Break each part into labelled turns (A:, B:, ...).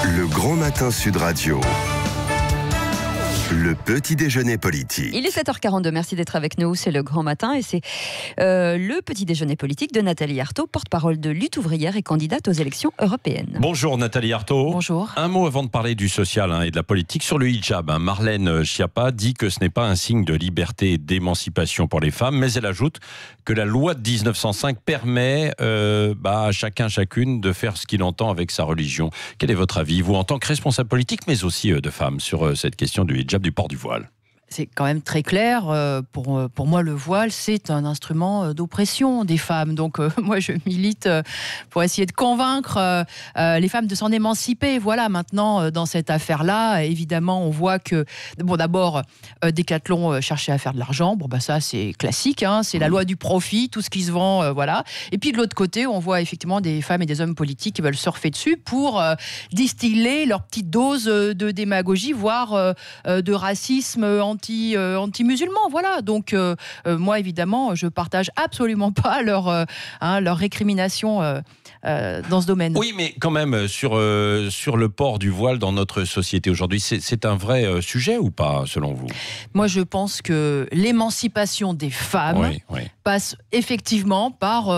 A: Le Grand Matin Sud Radio. Le petit déjeuner politique.
B: Il est 7h42, merci d'être avec nous, c'est le grand matin et c'est le petit déjeuner politique de Nathalie Arthaud, porte-parole de Lutte ouvrière et candidate aux élections européennes.
C: Bonjour Nathalie Arthaud.
B: Bonjour.
C: Un mot avant de parler du social et de la politique sur le hijab. Marlène Schiappa dit que ce n'est pas un signe de liberté et d'émancipation pour les femmes, mais elle ajoute que la loi de 1905 permet à chacun, chacune de faire ce qu'il entend avec sa religion. Quel est votre avis, vous en tant que responsable politique, mais aussi de femme, sur cette question du hijab, du port du voile?
D: C'est quand même très clair. Pour moi, le voile, c'est un instrument d'oppression des femmes. Donc, moi, je milite pour essayer de convaincre les femmes de s'en émanciper. Voilà, maintenant, dans cette affaire-là, évidemment, on voit que, bon, d'abord, Decathlon cherchait à faire de l'argent. Bon, ça, c'est classique. C'est la loi du profit, tout ce qui se vend, voilà. Et puis, de l'autre côté, on voit effectivement des femmes et des hommes politiques qui veulent surfer dessus pour distiller leur petite dose de démagogie, voire de racisme anti-musulmans, voilà. Donc, moi, évidemment, je partage absolument pas leur récrimination dans ce domaine.
C: Oui, mais quand même, sur le port du voile dans notre société aujourd'hui, c'est un vrai sujet ou pas, selon vous?
D: Moi, je pense que l'émancipation des femmes passe effectivement par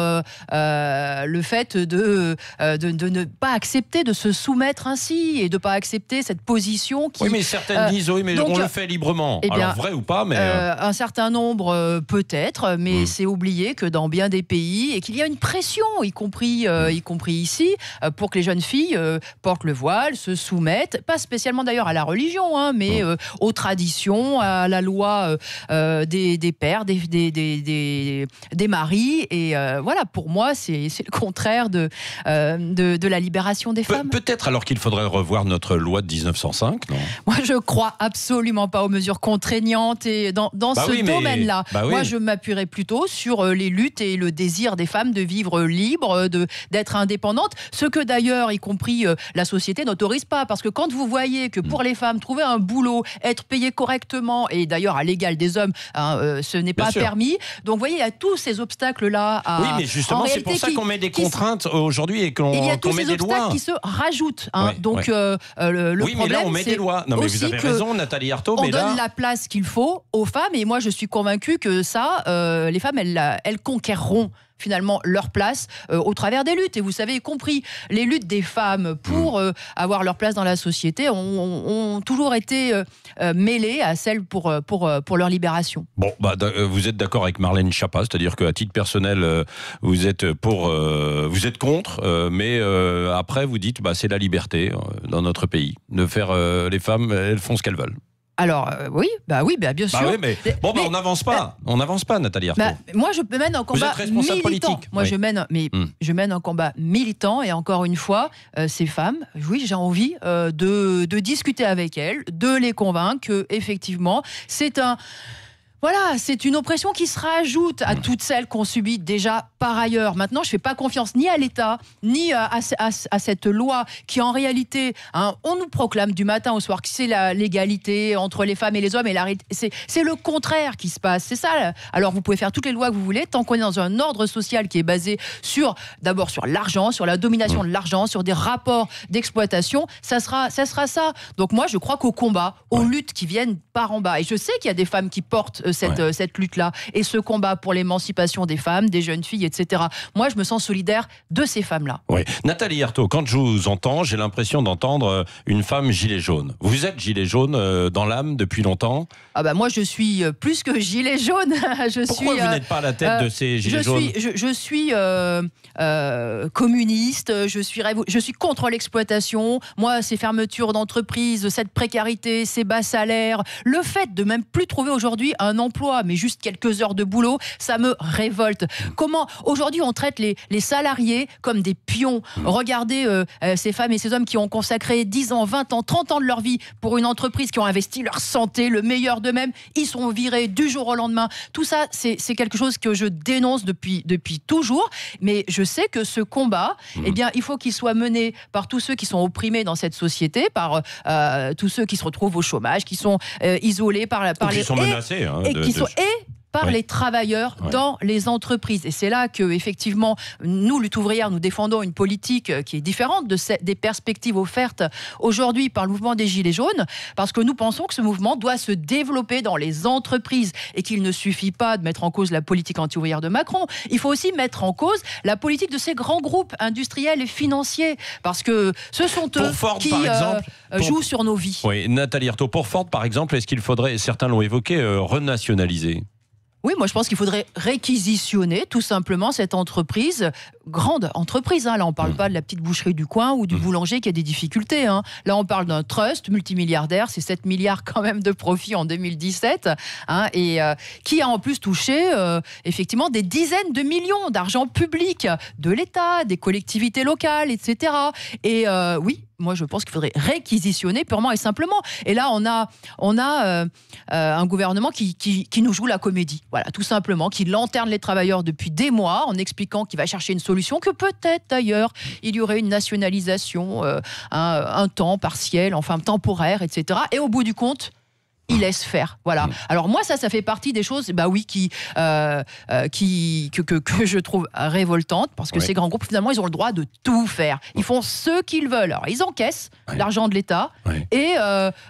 D: le fait de ne pas accepter de se soumettre ainsi et de ne pas accepter cette position qui...
C: Oui, mais certaines disent, oui, mais donc, on le fait librement. Alors, vrai ou pas, mais...
D: un certain nombre, peut-être, mais c'est oublié que dans bien des pays, et qu'il y a une pression, y compris ici, pour que les jeunes filles portent le voile, se soumettent, pas spécialement d'ailleurs à la religion, mais aux traditions, à la loi des pères, des maris, et voilà, pour moi, c'est le contraire de la libération des femmes.
C: Peut-être alors qu'il faudrait revoir notre loi de 1905, non?
D: Moi, je crois absolument pas aux mesures contraignantes et dans ce domaine-là. Moi, je m'appuierais plutôt sur les luttes et le désir des femmes de vivre libre, d'être indépendantes, ce que d'ailleurs, y compris la société, n'autorise pas. Parce que quand vous voyez que pour les femmes, trouver un boulot, être payé correctement, et d'ailleurs à l'égal des hommes, ce n'est pas permis. Donc, vous voyez, il y a tous ces obstacles-là.
C: Oui, mais justement, c'est pour ça qu'on met des contraintes aujourd'hui et qu'on met des lois.
D: Il y a tous ces obstacles qui se rajoutent. Donc, le
C: problème,
D: mais
C: là, on met des lois. Non, mais vous avez raison, Nathalie Arthaud.
D: On donne la place qu'il faut aux femmes, et moi je suis convaincue que ça, les femmes, elles conquerront finalement leur place au travers des luttes. Et vous savez, y compris les luttes des femmes pour avoir leur place dans la société ont toujours été mêlées à celles pour leur libération. Bon,
C: vous êtes d'accord avec Marlène Schiappa, c'est-à-dire qu'à titre personnel, vous êtes contre, mais après vous dites c'est la liberté dans notre pays de faire les femmes, elles font ce qu'elles veulent.
D: Alors oui, bien sûr.
C: Mais on n'avance pas. On n'avance pas, Nathalie Arthaud.
D: Moi, je mène un combat militant. Politique. Moi, je mène un combat militant, et encore une fois, ces femmes, j'ai envie de discuter avec elles, de les convaincre que effectivement, c'est une oppression qui se rajoute à toutes celles qu'on subit déjà par ailleurs. Maintenant, je ne fais pas confiance ni à l'État, ni à cette loi qui, en réalité, on nous proclame du matin au soir que c'est l'égalité entre les femmes et les hommes. Et c'est le contraire qui se passe. C'est ça. Alors, vous pouvez faire toutes les lois que vous voulez, tant qu'on est dans un ordre social qui est basé d'abord sur l'argent, sur la domination de l'argent, sur des rapports d'exploitation, ça sera ça. Donc moi, je crois qu'au combat, aux luttes qui viennent par en bas. Et je sais qu'il y a des femmes qui portent cette lutte-là et ce combat pour l'émancipation des femmes, des jeunes filles, etc. Moi, je me sens solidaire de ces femmes-là.
C: Oui. Nathalie Arthaud, quand je vous entends, j'ai l'impression d'entendre une femme gilet jaune. Vous êtes gilet jaune dans l'âme depuis longtemps?
D: Moi, je suis plus que gilet jaune.
C: Pourquoi vous n'êtes pas à la tête de ces gilets jaunes?
D: Je suis communiste, je suis contre l'exploitation. Moi, ces fermetures d'entreprises, cette précarité, ces bas salaires, le fait de même plus trouver aujourd'hui un emploi, mais juste quelques heures de boulot, ça me révolte. Comment aujourd'hui on traite les salariés comme des pions? Regardez ces femmes et ces hommes qui ont consacré 10 ans, 20 ans, 30 ans de leur vie pour une entreprise, qui ont investi leur santé, le meilleur d'eux-mêmes, ils sont virés du jour au lendemain. Tout ça, c'est quelque chose que je dénonce depuis toujours, mais je sais que ce combat, il faut qu'il soit mené par tous ceux qui sont opprimés dans cette société, par tous ceux qui se retrouvent au chômage, qui sont isolés par les...
C: Qui sont menacés.
D: par les travailleurs dans les entreprises. Et c'est là que, effectivement, nous, Lutte ouvrière, nous défendons une politique qui est différente des perspectives offertes aujourd'hui par le mouvement des Gilets jaunes, parce que nous pensons que ce mouvement doit se développer dans les entreprises et qu'il ne suffit pas de mettre en cause la politique anti-ouvrière de Macron. Il faut aussi mettre en cause la politique de ces grands groupes industriels et financiers, parce que ce sont eux
C: Ford,
D: qui jouent sur nos vies.
C: Oui, Nathalie Arthaud, pour Ford, par exemple, est-ce qu'il faudrait, certains l'ont évoqué, renationaliser ?
D: Oui, moi je pense qu'il faudrait réquisitionner tout simplement cette entreprise, grande entreprise. Là, on ne parle pas de la petite boucherie du coin ou du boulanger qui a des difficultés. Là, on parle d'un trust multimilliardaire, c'est 7 milliards quand même de profit en 2017, et qui a en plus touché effectivement des dizaines de millions d'argent public de l'État, des collectivités locales, etc. Et oui, moi, je pense qu'il faudrait réquisitionner purement et simplement. Et là, on a un gouvernement qui nous joue la comédie. Voilà, tout simplement, qui lanterne les travailleurs depuis des mois en expliquant qu'il va chercher une solution, que peut-être d'ailleurs il y aurait une nationalisation, un temps partiel, enfin temporaire, etc. Et au bout du compte, il laisse faire. Voilà. Alors moi, ça fait partie des choses, que je trouve révoltantes, parce que ces grands groupes, finalement, ils ont le droit de tout faire. Ils font ce qu'ils veulent. Alors, ils encaissent l'argent de l'État et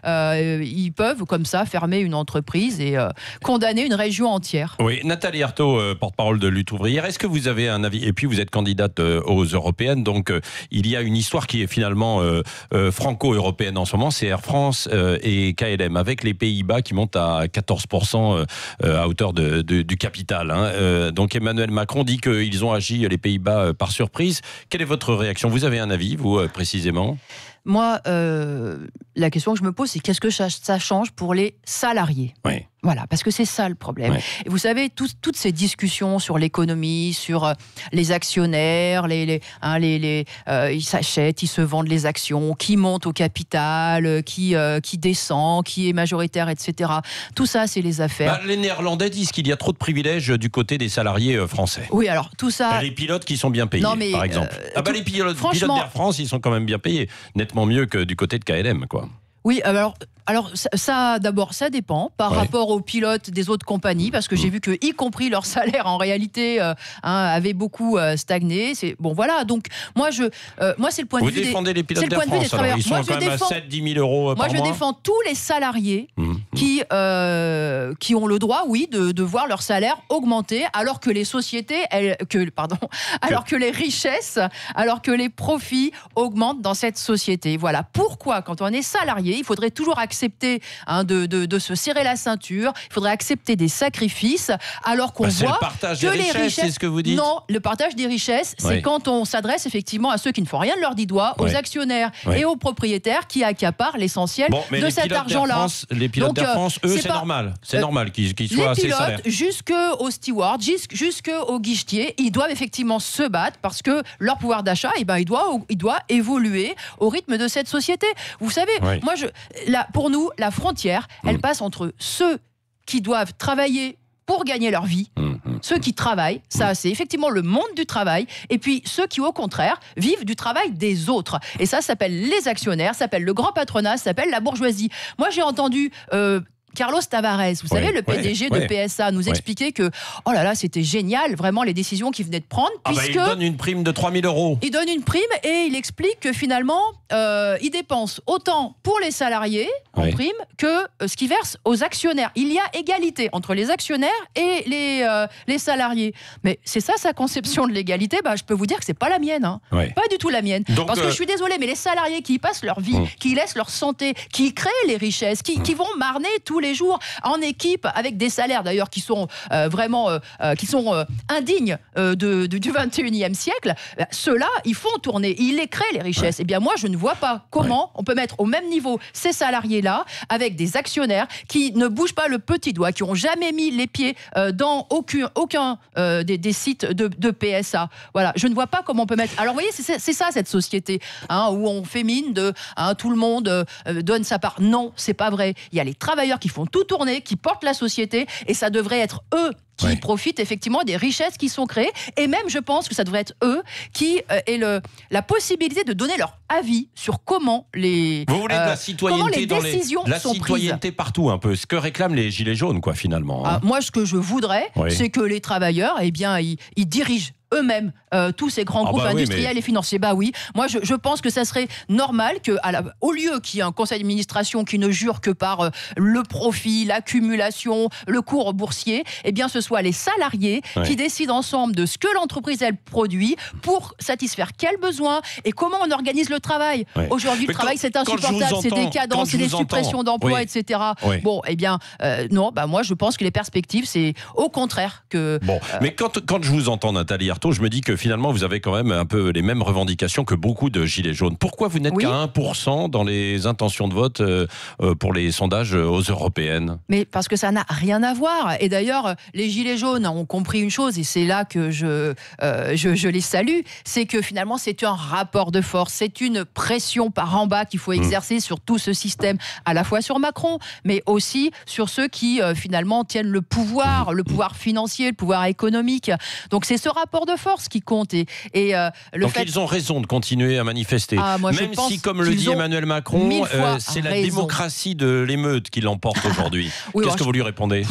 D: ils peuvent, comme ça, fermer une entreprise et condamner une région entière.
C: Oui, Nathalie Arthaud, porte-parole de Lutte ouvrière. Est-ce que vous avez un avis ? Et puis, vous êtes candidate aux européennes, donc il y a une histoire qui est finalement franco-européenne en ce moment, c'est Air France et KLM, avec les Pays-Bas qui montent à 14% à hauteur du capital. Donc Emmanuel Macron dit qu'ils ont agi, les Pays-Bas, par surprise. Quelle est votre réaction ? Vous avez un avis, vous, précisément ?
D: Moi, la question que je me pose, c'est qu'est-ce que ça change pour les salariés ?
C: Oui.
D: Voilà, parce que c'est ça le problème. Ouais. Et vous savez, toutes ces discussions sur l'économie, sur les actionnaires, ils s'achètent, ils se vendent les actions, qui monte au capital, qui descend, qui est majoritaire, etc. Tout ça, c'est les affaires.
C: Les Néerlandais disent qu'il y a trop de privilèges du côté des salariés français.
D: Oui, alors tout ça...
C: Les pilotes qui sont bien payés, par exemple. Les pilotes d'Air France, ils sont quand même bien payés. Nettement mieux que du côté de KLM, quoi.
D: Oui, alors ça, d'abord, ça dépend par rapport aux pilotes des autres compagnies, parce que j'ai vu que, y compris leur salaire, en réalité, avait beaucoup stagné. Bon, voilà. Donc, moi, c'est le point de vue des...
C: Vous défendez les pilotes d'Air France, alors ils sont quand même à 7-10 000 euros par mois.
D: Moi, je défends tous les salariés qui ont le droit, de voir leur salaire augmenter, alors que les sociétés, alors que les richesses, alors que les profits augmentent dans cette société. Voilà. Pourquoi, quand on est salarié, il faudrait toujours accepter de se serrer la ceinture, il faudrait accepter des sacrifices, alors qu'on voit
C: le partage que des richesses, c'est ce que vous dites ?
D: Non, le partage des richesses, c'est quand on s'adresse effectivement à ceux qui ne font rien de leur dit doigt, aux actionnaires et aux propriétaires qui accaparent l'essentiel de cet argent-là.
C: Les pilotes d'Air France, eux, c'est normal. C'est normal qu'ils soient assez salaires.
D: Les pilotes, jusqu'aux stewards, jusqu'aux guichetiers, ils doivent effectivement se battre, parce que leur pouvoir d'achat, il doit évoluer au rythme de cette société. Vous savez, moi, pour nous, la frontière, elle passe entre ceux qui doivent travailler pour gagner leur vie, ceux qui travaillent, ça c'est effectivement le monde du travail, et puis ceux qui au contraire vivent du travail des autres. Et ça s'appelle les actionnaires, ça s'appelle le grand patronat, ça s'appelle la bourgeoisie. Moi j'ai entendu... Carlos Tavares, vous savez, le PDG de PSA, nous expliquait que, oh là là, c'était génial, vraiment, les décisions qu'il venait de prendre, puisque...
C: il donne une prime de 3 000 €.
D: Il donne une prime et il explique que finalement, il dépense autant pour les salariés en prime que ce qu'il verse aux actionnaires. Il y a égalité entre les actionnaires et les salariés. Mais c'est ça sa conception de l'égalité, je peux vous dire que c'est pas la mienne. Pas du tout la mienne. Donc, parce que je suis désolée, mais les salariés qui passent leur vie, qui laissent leur santé, qui créent les richesses, qui vont marner tous les jours en équipe, avec des salaires d'ailleurs qui sont vraiment indignes du 21e siècle, ceux-là, ils font tourner, ils les créent les richesses. Et bien moi, je ne vois pas comment on peut mettre au même niveau ces salariés-là avec des actionnaires qui ne bougent pas le petit doigt, qui n'ont jamais mis les pieds dans aucun des sites de PSA. Voilà, je ne vois pas comment on peut mettre... Alors vous voyez, c'est ça cette société, où on fait mine de tout le monde donne sa part. Non, c'est pas vrai. Il y a les travailleurs qui font tout tourner, qui portent la société, et ça devrait être eux qui profitent effectivement des richesses qui sont créées, et même je pense que ça devrait être eux qui aient la possibilité de donner leur avis sur comment les,
C: vous voulez de la citoyenneté
D: comment les décisions
C: la
D: sont prises. La
C: citoyenneté partout un peu, ce que réclament les gilets jaunes quoi finalement. Hein.
D: Moi ce que je voudrais, c'est que les travailleurs, eh bien, ils dirigent eux-mêmes tous ces grands groupes industriels et financiers. Bah oui, moi je pense que ça serait normal que, au lieu qu'il y ait un conseil d'administration qui ne jure que par le profit, l'accumulation, le cours boursier, eh bien ce soit les salariés qui décident ensemble de ce que l'entreprise elle produit pour satisfaire quels besoins et comment on organise le travail. Aujourd'hui le travail c'est insupportable, c'est décadent, c'est des suppressions d'emplois, etc. Bon, eh bien non, bah moi je pense que les perspectives c'est au contraire que...
C: Bon, mais quand je vous entends Nathalie Arthaud, je me dis que finalement vous avez quand même un peu les mêmes revendications que beaucoup de gilets jaunes. Pourquoi vous n'êtes qu'à 1% dans les intentions de vote pour les sondages aux européennes?
D: Mais parce que ça n'a rien à voir. Et d'ailleurs, les gilets jaunes ont compris une chose, et c'est là que je les salue, c'est que finalement c'est un rapport de force, c'est une pression par en bas qu'il faut exercer sur tout ce système, à la fois sur Macron, mais aussi sur ceux qui finalement tiennent le pouvoir financier, le pouvoir économique. Donc c'est ce rapport de force qui compte.
C: Donc ils ont raison de continuer à manifester. Même si, comme le dit Emmanuel Macron, c'est la démocratie de l'émeute qui l'emporte aujourd'hui. Qu'est-ce que vous lui répondez?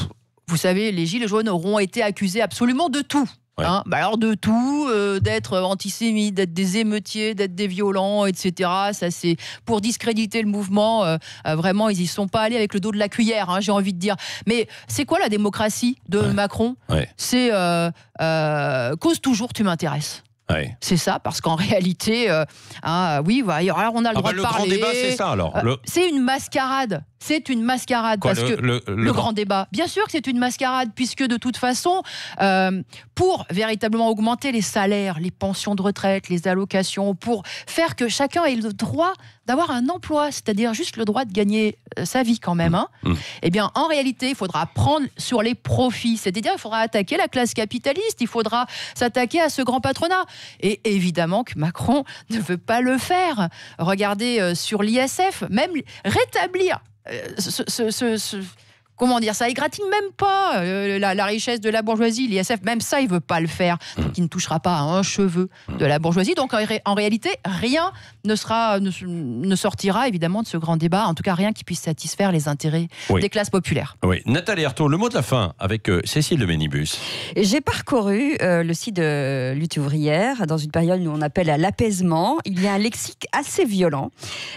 D: Vous savez, les gilets jaunes auront été accusés absolument de tout. Alors de tout, d'être antisémites, d'être des émeutiers, d'être des violents, etc. Ça c'est pour discréditer le mouvement. Vraiment, ils y sont pas allés avec le dos de la cuillère, j'ai envie de dire. Mais c'est quoi la démocratie de Macron? C'est cause toujours tu m'intéresses. C'est ça, parce qu'en réalité, alors on a le droit de parler.
C: Le grand débat, c'est ça alors.
D: C'est une mascarade. C'est une mascarade.
C: Quoi,
D: parce que le grand débat, bien sûr que c'est une mascarade, puisque de toute façon, pour véritablement augmenter les salaires, les pensions de retraite, les allocations, pour faire que chacun ait le droit d'avoir un emploi, c'est-à-dire juste le droit de gagner sa vie quand même, eh bien, en réalité, il faudra prendre sur les profits, c'est-à-dire il faudra attaquer la classe capitaliste, il faudra s'attaquer à ce grand patronat. Et évidemment que Macron ne veut pas le faire. Regardez sur l'ISF, même rétablir comment dire, ça égratigne même pas la richesse de la bourgeoisie, l'ISF, même ça il veut pas le faire, donc il ne touchera pas à un cheveu de la bourgeoisie. Donc en réalité rien ne sortira évidemment de ce grand débat, en tout cas rien qui puisse satisfaire les intérêts des classes populaires.
C: Nathalie Arthaud, le mot de la fin avec Cécile de Ménibus.
B: J'ai parcouru le site de Lutte ouvrière dans une période où on appelle à l'apaisement. Il y a un lexique assez violent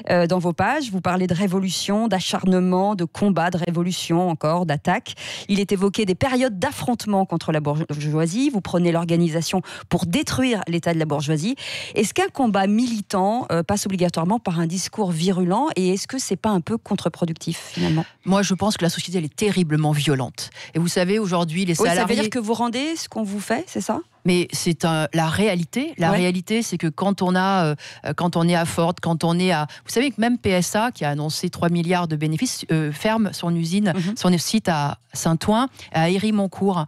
B: dans vos pages. Vous parlez de révolution, d'acharnement, de combat, de révolution, encore d'attaque. Il est évoqué des périodes d'affrontement contre la bourgeoisie. Vous prenez l'organisation pour détruire l'état de la bourgeoisie. Est-ce qu'un combat militant passe obligatoirement par un discours virulent, et est-ce que c'est pas un peu contre-productif finalement?
D: Moi je pense que la société elle est terriblement violente. Et vous savez aujourd'hui les salariés...
B: Ça veut dire que vous rendez ce qu'on vous fait, c'est ça?
D: Mais c'est la réalité. La réalité, c'est que quand on est à Ford, quand on est à... Vous savez que même PSA, qui a annoncé 3 milliards de bénéfices, ferme son usine, son site à Saint-Ouen, à Héry-Moncourt.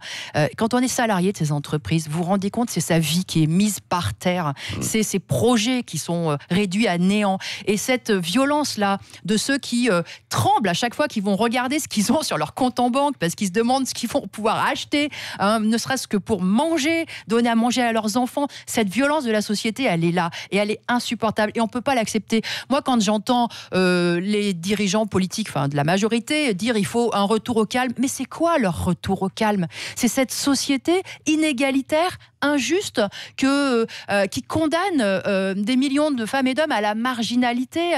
D: Quand on est salarié de ces entreprises, vous vous rendez compte, c'est sa vie qui est mise par terre. C'est ses projets qui sont réduits à néant. Et cette violence-là, de ceux qui tremblent à chaque fois qu'ils vont regarder ce qu'ils ont sur leur compte en banque, parce qu'ils se demandent ce qu'ils vont pouvoir acheter, ne serait-ce que pour manger, donner à manger à leurs enfants. Cette violence de la société, elle est là et elle est insupportable et on ne peut pas l'accepter. Moi, quand j'entends les dirigeants politiques, enfin de la majorité, dire il faut un retour au calme, mais c'est quoi leur retour au calme? C'est cette société inégalitaire, injuste, qui condamne des millions de femmes et d'hommes à la marginalité,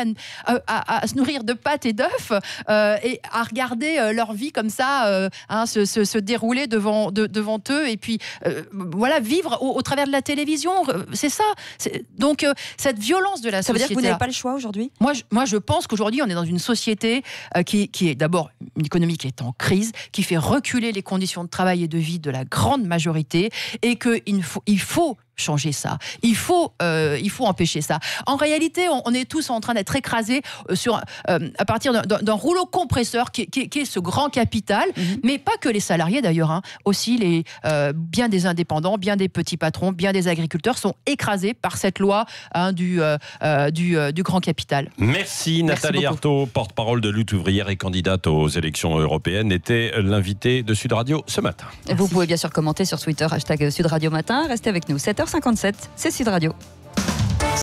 D: à se nourrir de pâtes et d'œufs et à regarder leur vie comme ça se dérouler devant eux et puis vivre au travers de la télévision. C'est ça. Donc cette violence de la société...
B: Ça veut dire que vous n'avez pas le choix aujourd'hui?
D: Moi, je pense qu'aujourd'hui, on est dans une société qui est d'abord une économie qui est en crise, qui fait reculer les conditions de travail et de vie de la grande majorité, et qu'il faut changer ça. Il faut empêcher ça. En réalité, on est tous en train d'être écrasés à partir d'un rouleau compresseur qui est ce grand capital, mais pas que les salariés d'ailleurs, hein. Aussi bien des indépendants, bien des petits patrons, bien des agriculteurs sont écrasés par cette loi, hein, du grand capital.
C: Merci Nathalie Arthaud, porte-parole de Lutte ouvrière et candidate aux élections européennes, était l'invitée de Sud Radio ce matin.
B: Vous pouvez bien sûr commenter sur Twitter, #Sud Radio Matin. Restez avec nous, 7h57, c'est Sud Radio.